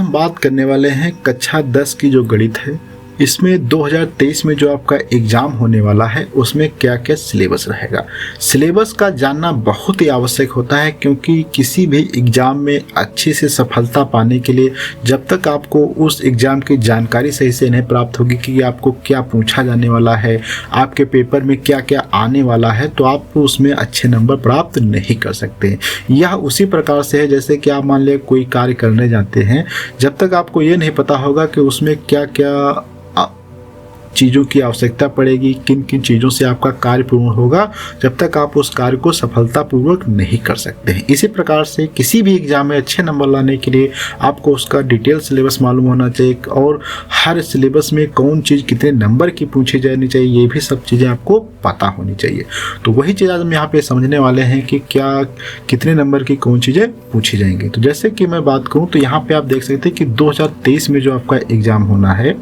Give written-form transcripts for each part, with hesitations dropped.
हम बात करने वाले हैं कक्षा 10 की जो गणित है, इसमें 2023 में जो आपका एग्ज़ाम होने वाला है उसमें क्या क्या सिलेबस रहेगा। सिलेबस का जानना बहुत ही आवश्यक होता है, क्योंकि किसी भी एग्ज़ाम में अच्छे से सफलता पाने के लिए जब तक आपको उस एग्ज़ाम की जानकारी सही से नहीं प्राप्त होगी कि आपको क्या पूछा जाने वाला है, आपके पेपर में क्या क्या आने वाला है, तो आप उसमें अच्छे नंबर प्राप्त नहीं कर सकते। यह उसी प्रकार से है जैसे कि आप मान लिया कोई कार्य करने जाते हैं, जब तक आपको ये नहीं पता होगा कि उसमें क्या क्या चीज़ों की आवश्यकता पड़ेगी, किन किन चीज़ों से आपका कार्य पूर्ण होगा, जब तक आप उस कार्य को सफलतापूर्वक नहीं कर सकते हैं। इसी प्रकार से किसी भी एग्जाम में अच्छे नंबर लाने के लिए आपको उसका डिटेल सिलेबस मालूम होना चाहिए, और हर सिलेबस में कौन चीज़ कितने नंबर की पूछी जानी चाहिए, ये भी सब चीज़ें आपको पता होनी चाहिए। तो वही चीज़ आज हम यहाँ पे समझने वाले हैं कि क्या कितने नंबर की कौन चीज़ें पूछी जाएंगी। तो जैसे कि मैं बात करूँ तो यहाँ पे आप देख सकते हैं कि 2023 में जो आपका एग्ज़ाम होना है,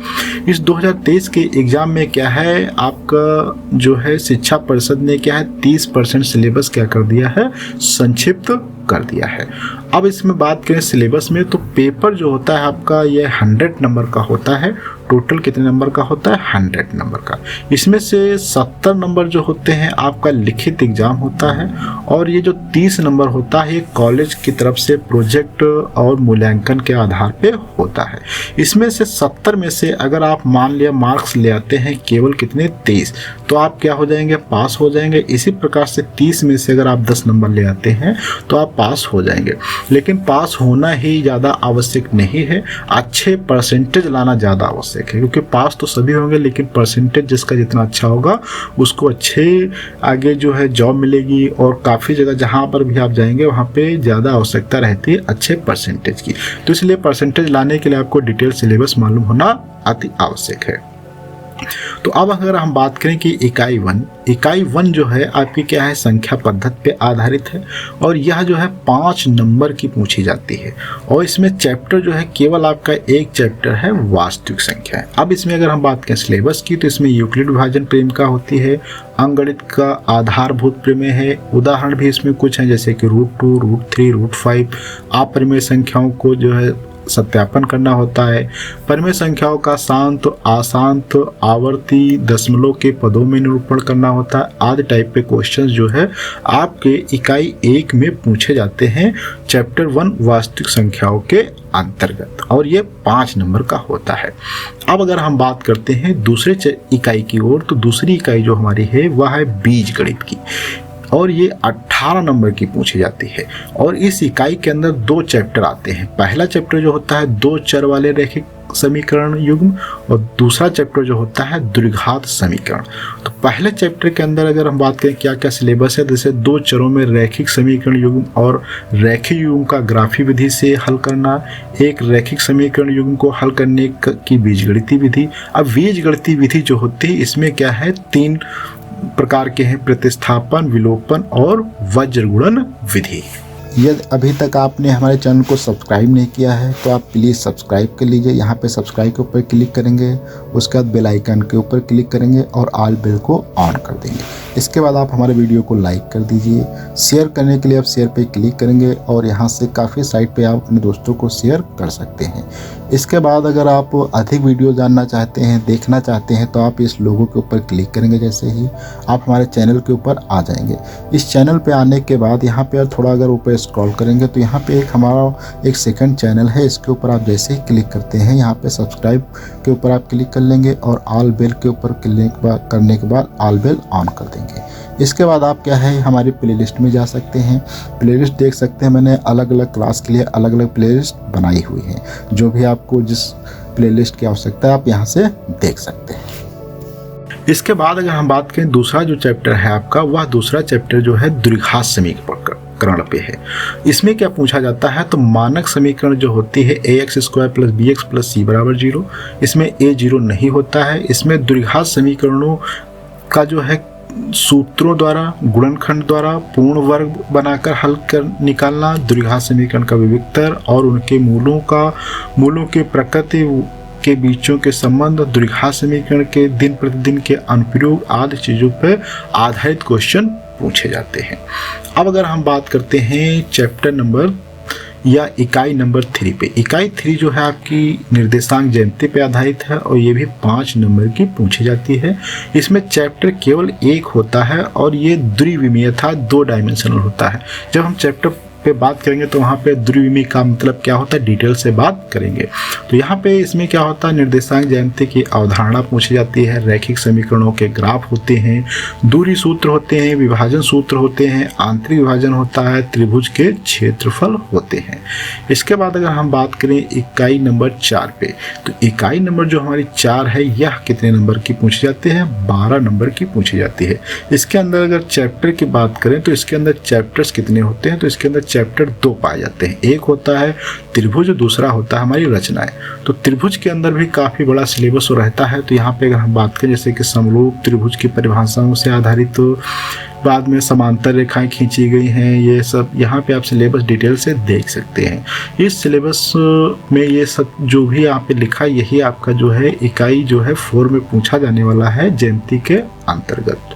इस 2023 के एग्ज़ाम में क्या है, आपका जो है शिक्षा परिषद ने क्या है 30% सिलेबस क्या कर दिया है, संक्षिप्त कर दिया है। अब इसमें बात करें सिलेबस में, तो पेपर जो होता है आपका ये 100 नंबर का होता है। टोटल कितने नंबर का होता है, 100 नंबर का। इसमें से 70 नंबर जो होते हैं आपका लिखित एग्जाम होता है, और ये जो 30 नंबर होता है ये कॉलेज की तरफ से प्रोजेक्ट और मूल्यांकन के आधार पे होता है। इसमें से 70 में से अगर आप मान लिया मार्क्स ले आते हैं केवल कितने 23, तो आप क्या हो जाएंगे, पास हो जाएंगे। इसी प्रकार से 30 में से अगर आप 10 नंबर ले आते हैं तो आप पास हो जाएंगे। लेकिन पास होना ही ज़्यादा आवश्यक नहीं है, अच्छे परसेंटेज लाना ज़्यादा आवश्यक है, क्योंकि पास तो सभी होंगे लेकिन परसेंटेज जिसका जितना अच्छा होगा उसको अच्छे आगे जो है जॉब मिलेगी, और काफ़ी जगह जहाँ पर भी आप जाएंगे वहाँ पे ज़्यादा आवश्यकता रहती है अच्छे परसेंटेज की। तो इसलिए परसेंटेज लाने के लिए आपको डिटेल सिलेबस मालूम होना अति आवश्यक है। तो अब अगर हम बात करें कि इकाई 1 जो है आपकी क्या है, संख्या पद्धति पे आधारित है, और यह जो है 5 नंबर की पूछी जाती है। और इसमें चैप्टर जो है केवल आपका एक चैप्टर है वास्तविक संख्या है। अब इसमें अगर हम बात करें सिलेबस की, तो इसमें यूक्लिड विभाजन प्रेमिका होती है, अंकगणित का आधारभूत प्रमेय है, उदाहरण भी इसमें कुछ हैं जैसे कि √2, √3, √5। अपरिमेय संख्याओं को जो है सत्यापन करना होता है, परिमेय संख्याओं का शांत, अशांत, आवर्ती, दशमलव के पदों में निरूपण करना होता है, आदि टाइप के क्वेश्चंस जो है आपके इकाई 1 में पूछे जाते हैं चैप्टर 1 वास्तविक संख्याओं के अंतर्गत, और ये 5 नंबर का होता है। अब अगर हम बात करते हैं दूसरे इकाई की ओर, तो दूसरी इकाई जो हमारी है वह है बीज गणित की, और ये 18 नंबर की पूछी जाती है। और इस इकाई के अंदर 2 चैप्टर आते हैं। पहला चैप्टर जो होता है 2 चर वाले रैखिक समीकरण युग्म, और दूसरा चैप्टर जो होता है द्विघात समीकरण। तो पहले चैप्टर के अंदर अगर हम बात करें क्या क्या सिलेबस है, जैसे 2 चरों में रैखिक समीकरण युग्म और रैखिक युग्म का ग्राफी विधि से हल करना, एक रैखिक समीकरण युग्म को हल करने की बीजगणितीय विधि। अब बीजगणितीय विधि जो होती है इसमें क्या है 3 प्रकार के हैं, प्रतिस्थापन, विलोपन और वज्र गुणन विधि। यदि अभी तक आपने हमारे चैनल को सब्सक्राइब नहीं किया है तो आप प्लीज़ सब्सक्राइब कर लीजिए। यहाँ पे सब्सक्राइब के ऊपर क्लिक करेंगे, उसके बाद बेल आइकन के ऊपर क्लिक करेंगे और ऑल बेल को ऑन कर देंगे। इसके बाद आप हमारे वीडियो को लाइक कर दीजिए। शेयर करने के लिए आप शेयर पे क्लिक करेंगे, और यहाँ से काफ़ी साइट पे आप अपने दोस्तों को शेयर कर सकते हैं। इसके बाद अगर आप अधिक वीडियो जानना चाहते हैं, देखना चाहते हैं, तो आप इस लोगो के ऊपर क्लिक करेंगे, जैसे ही आप हमारे चैनल के ऊपर आ जाएंगे। इस चैनल पे आने के बाद यहाँ पे थोड़ा अगर ऊपर स्क्रॉल करेंगे तो यहाँ पे हमारा एक सेकंड चैनल है, इसके ऊपर आप जैसे ही क्लिक करते हैं यहाँ पे सब्सक्राइब के ऊपर आप क्लिक कर लेंगे, और ऑल बेल के ऊपर क्लिक करने के बाद ऑल बेल ऑन कर देंगे। इसके बाद आप क्या है हमारी प्लेलिस्ट में जा सकते हैं। प्लेलिस्ट देख सकते हैं, मैंने अलग अलग क्लास के लिए अलग अलग प्लेलिस्ट बनाई हुई है। जो भी आपको जिस प्लेलिस्ट की आवश्यकता है आप यहाँ से देख सकते हैं। इसके बाद अगर हम बात करें दूसरा जो चैप्टर है आपका, वह दूसरा चैप्टर जो है द्विघात समीकरण पे है। इसमें क्या पूछा जाता है, तो मानक समीकरण जो होती है ax² + bx + c = 0, इसमें a 0 नहीं होता है। इसमें द्विघात समीकरणों का जो है सूत्रों द्वारा, गुणनखंड द्वारा पूर्ण वर्ग बनाकर हल कर निकालना, द्विघात समीकरण का विविक्तर और उनके मूलों के प्रकृति के बीचों के संबंध, द्विघात समीकरण के दिन प्रतिदिन के अनुप्रयोग आदि चीज़ों पर आधारित क्वेश्चन पूछे जाते हैं। अब अगर हम बात करते हैं चैप्टर नंबर या इकाई नंबर 3 पे। इकाई 3 जो है आपकी निर्देशांक ज्यामिति पे आधारित है और ये भी 5 नंबर की पूछी जाती है। इसमें चैप्टर केवल एक होता है और ये द्विविमीय था, 2 डायमेंशनल होता है। जब हम चैप्टर पे बात करेंगे तो वहाँ पे द्विविमीय का मतलब क्या होता है, डिटेल से बात करेंगे। तो यहाँ पे इसमें क्या होता है, निर्देशांक ज्यामिति की अवधारणा पूछी जाती है, रैखिक समीकरणों के ग्राफ होते हैं, दूरी सूत्र होते हैं, विभाजन सूत्र होते हैं, आंतरिक विभाजन होता है, त्रिभुज के क्षेत्रफल होते हैं। इसके बाद अगर हम बात करें इकाई नंबर 4 पे, तो इकाई नंबर जो हमारी 4 है यह कितने नंबर की पूछी जाती है, 12 नंबर की पूछी जाती है। इसके अंदर अगर चैप्टर की बात करें तो इसके अंदर चैप्टर्स कितने होते हैं, तो इसके अंदर चैप्टर 2 पाए जाते हैं। एक होता है त्रिभुज, दूसरा होता है हमारी रचनाएं। तो त्रिभुज के अंदर भी काफ़ी बड़ा सिलेबस रहता है। तो यहाँ पे अगर हम बात करें जैसे कि समरूप त्रिभुज की परिभाषाओं से आधारित, तो बाद में समांतर रेखाएं खींची गई हैं, ये सब यहाँ पे आप सिलेबस डिटेल से देख सकते हैं। इस सिलेबस में ये सब जो भी यहाँ पे लिखा, यही आपका जो है इकाई जो है 4 में पूछा जाने वाला है ज्यामिति के अंतर्गत।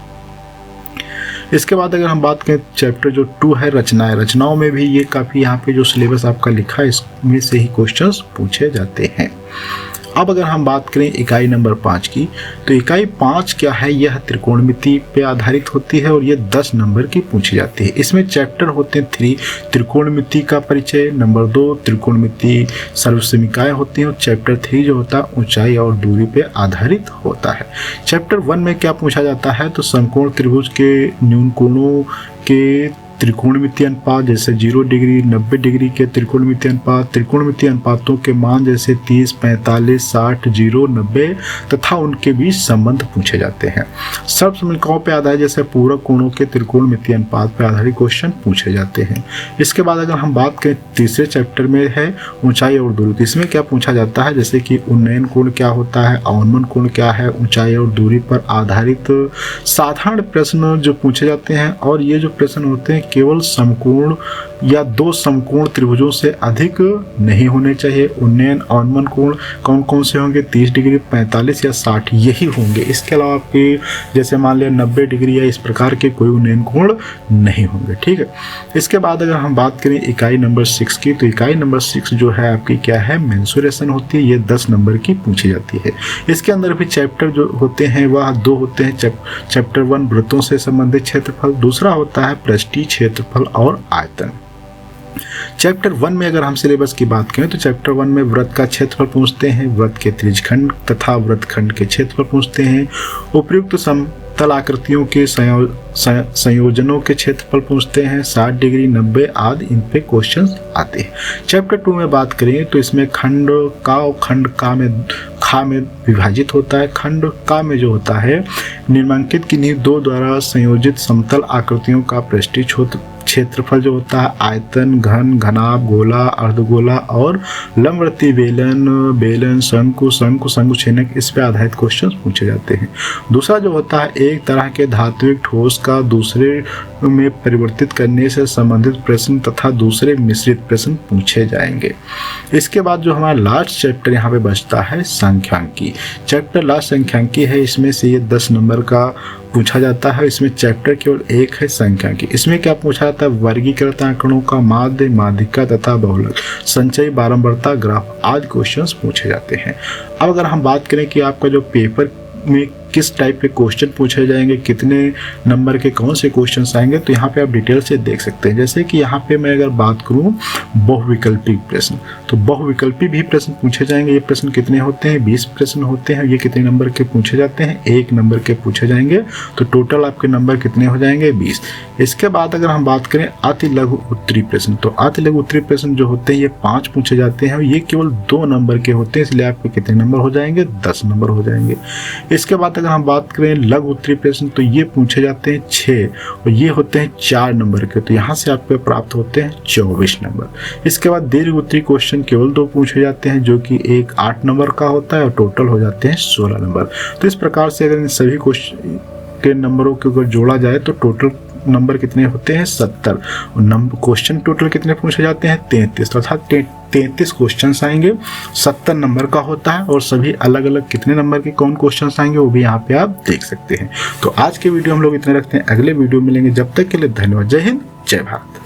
इसके बाद अगर हम बात करें चैप्टर जो 2 है रचनाएं, रचनाओं में भी ये काफ़ी यहाँ पे जो सिलेबस आपका लिखा है इसमें से ही क्वेश्चंस पूछे जाते हैं। अब अगर हम बात करें इकाई नंबर 5 की, तो इकाई 5 क्या है, यह त्रिकोणमिति पे आधारित होती है और ये 10 नंबर की पूछी जाती है। इसमें चैप्टर होते हैं 3, त्रिकोणमिति का परिचय, नंबर 2 त्रिकोणमिति सर्वसमीकाएं होती हैं और चैप्टर 3 जो होता है ऊंचाई और दूरी पे आधारित होता है। चैप्टर 1 में क्या पूछा जाता है, तो समकोण त्रिभुज के न्यून कोणों के त्रिकोणमितीय अनुपात, जैसे 0 डिग्री 90 डिग्री के त्रिकोणमितीय अनुपात, त्रिकोणमितीय अनुपातों के मान जैसे 30, 45, 60, 0, 90 तथा उनके बीच संबंध पूछे जाते हैं। सर्वसमीकाओं पे आधारित जैसे पूरक कोणों के त्रिकोणमितीय अनुपात पर आधारित क्वेश्चन पूछे जाते हैं। इसके बाद अगर हम बात करें तीसरे चैप्टर में है ऊंचाई और दूरी, तो इसमें क्या पूछा जाता है, जैसे कि उन्नयन कोण क्या होता है, अवनमन कोण क्या है, ऊंचाई और दूरी पर आधारित साधारण प्रश्न जो पूछे जाते हैं। और ये जो प्रश्न होते हैं केवल समकोण या 2 समकोण त्रिभुजों से अधिक नहीं होने चाहिए। उन्नयन अवनमन कोण कौन कौन से होंगे, 30 डिग्री, 45 या 60 यही होंगे। इसके अलावा आपके जैसे मान लिया 90 डिग्री या इस प्रकार के कोई उन्नयन कोण नहीं होंगे। ठीक है। इसके बाद अगर हम बात करें इकाई नंबर 6 की, तो इकाई नंबर 6 जो है आपकी क्या है, मेंसुरेशन होती है। ये 10 नंबर की पूछी जाती है। इसके अंदर भी चैप्टर जो होते हैं वह 2 होते हैं। चैप्टर 1 वृत्तों से संबंधित क्षेत्रफल, दूसरा होता है पृष्ठीय क्षेत्रफल और आयतन। चैप्टर 1 में अगर हम सिलेबस की बात करें तो चैप्टर 1 में वृत्त का क्षेत्रफल पूछते हैं, वृत्त के त्रिज्यखंड तथा वृत्तखंड के क्षेत्रफल पूछते हैं, उपयुक्त समतल आकृतियों के संयोजनों के क्षेत्रफल पूछते हैं, 60 डिग्री 90 आदि इन पे क्वेश्चंस आते हैं। चैप्टर 2 में बात करें तो इसमें खंड का और खंड का में खा में विभाजित होता है। खंड का में जो होता है निम्नांकित किन्हीं 2 द्वारा संयोजित समतल आकृतियों का पृष्ठीय क्षेत्रफल जो होता है, आयतन, घन, घनाभ, गोला, अर्धगोला और लंबवृत्तीय बेलन, बेलन, शंकु, शंकु, शंकुछेदक, इस पे आधारित क्वेश्चन पूछे जाते हैं। दूसरा जो होता है एक तरह के धात्विक ठोस का दूसरे में परिवर्तित करने से संबंधित प्रश्न तथा दूसरे मिश्रित प्रश्न पूछे जाएंगे। इसके बाद जो हमारा लास्ट चैप्टर यहाँ पे बचता है सांख्यिकी। चैप्टर लास्ट सांख्यिकी है, इसमें से ये 10 नंबर का पूछा जाता है। इसमें चैप्टर केवल एक है सांख्यिकी। इसमें क्या पूछा जाता है, वर्गीकृत आंकड़ों का माध्य, माध्यिका तथा बहुलक, संचयी, बारंबारता, ग्राफ आदि क्वेश्चंस पूछे जाते हैं। अब अगर हम बात करें कि आपका जो पेपर में किस टाइप के क्वेश्चन पूछे जाएंगे, कितने नंबर के कौन से क्वेश्चंस आएंगे, तो यहाँ पे आप डिटेल से देख सकते हैं। जैसे कि यहाँ पे मैं अगर बात करूँ बहुविकल्पी प्रश्न, तो बहुविकल्पी भी प्रश्न पूछे जाएंगे। ये प्रश्न कितने होते हैं, 20 प्रश्न होते हैं। ये कितने नंबर के पूछे जाते हैं, 1 नंबर के पूछे जाएंगे। तो टोटल आपके नंबर कितने हो जाएंगे, 20। इसके बाद अगर हम बात करें अति लघु उत्तरी प्रश्न, तो अति लघु उत्तरी प्रश्न जो होते हैं ये 5 पूछे जाते हैं। ये केवल 2 नंबर के होते हैं, इसलिए आपके कितने नंबर हो जाएंगे, 10 नंबर हो जाएंगे। इसके बाद अगर हम बात करें लघु उत्तरी प्रश्न, तो ये पूछे जाते हैं 6 और ये होते हैं 4 नंबर के, तो यहाँ से आपके प्राप्त होते हैं 24 नंबर। इसके बाद दीर्घ उत्तरी क्वेश्चन केवल 2 पूछे जाते हैं, जो कि एक 8 नंबर का होता है और टोटल हो जाते हैं 16 नंबर। तो इस प्रकार से अगर इन सभी क्वेश्चन के नंबरों को अगर जोड़ा जाए तो टोटल नंबर कितने होते हैं, 70। और नंबर क्वेश्चन टोटल कितने पूछे जाते हैं, 33। अर्थात 33 क्वेश्चंस आएंगे, 70 नंबर का होता है। और सभी अलग अलग कितने नंबर के कौन क्वेश्चंस आएंगे वो भी यहाँ पे आप देख सकते हैं। तो आज के वीडियो हम लोग इतने रखते हैं, अगले वीडियो मिलेंगे। जब तक के लिए धन्यवाद। जय हिंद, जय भारत।